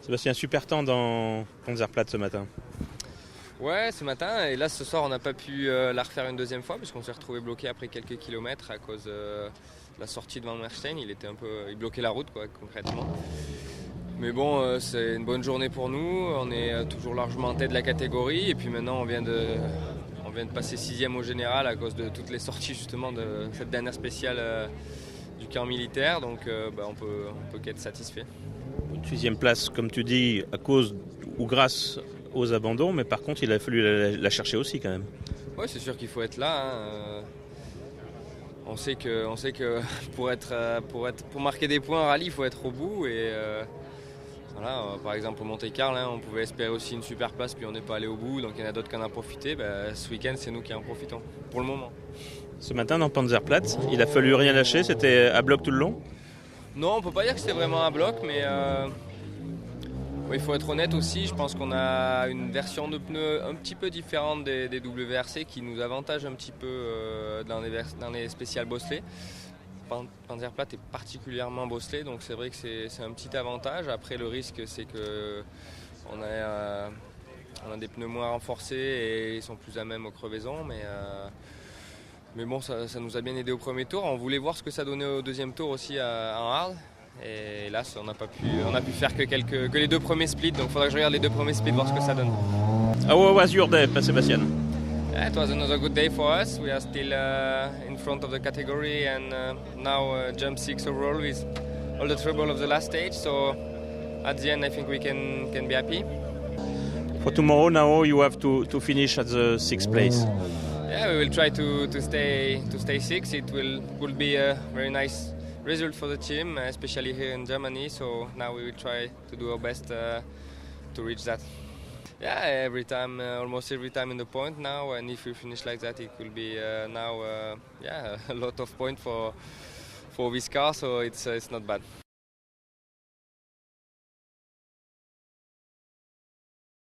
Sébastien, super temps dans Panzerplatte ce matin. Ouais, ce matin, et là ce soir on n'a pas pu la refaire une deuxième fois puisqu'on s'est retrouvé bloqué après quelques kilomètres à cause de la sortie de Van Merstein. Il bloquait la route quoi, concrètement. Mais bon, c'est une bonne journée pour nous, on est toujours largement en tête de la catégorie et puis maintenant on vient de passer 6e au général à cause de toutes les sorties justement de cette dernière spéciale du camp militaire, donc on peut qu'être satisfait. Une 6e place, comme tu dis, à cause ou grâce aux abandons, mais par contre il a fallu la chercher aussi quand même. Oui, c'est sûr qu'il faut être là. On sait que pour marquer des points en rallye, il faut être au bout. Et voilà, par exemple au Monte-Carlo, on pouvait espérer aussi une super place, puis on n'est pas allé au bout, donc il y en a d'autres qui en ont profité. Ce week-end, c'est nous qui en profitons, pour le moment. Ce matin dans Panzerplatte, il a fallu rien lâcher, c'était à bloc tout le long? Non, on ne peut pas dire que c'était vraiment à bloc, mais il faut être honnête aussi, je pense qu'on a une version de pneus un petit peu différente des WRC qui nous avantage un petit peu dans les spéciales bosselées. Panzerplatte est particulièrement bosselé, donc c'est vrai que c'est un petit avantage. Après, le risque, c'est qu'on a des pneus moins renforcés et ils sont plus à même aux crevaisons. Mais bon, ça nous a bien aidé au premier tour. On voulait voir ce que ça donnait au deuxième tour aussi en hard. Et là, on a pu faire que les deux premiers splits, donc il faudra que je regarde les deux premiers splits, voir ce que ça donne. How was your day, Sébastien? Yeah, it was another good day for us. We are still in front of the category and now jump 6 overall with all the trouble of the last stage. So at the end, I think we can be happy. For tomorrow, now you have to finish at the 6th place. Yeah, we will try to stay 6. It will be a very nice result for the team, especially here in Germany. So now we will try to do our best to reach that. Yeah, almost every time in the point now, and if we finish like that, it will be now a lot of points for this car. So it's not bad.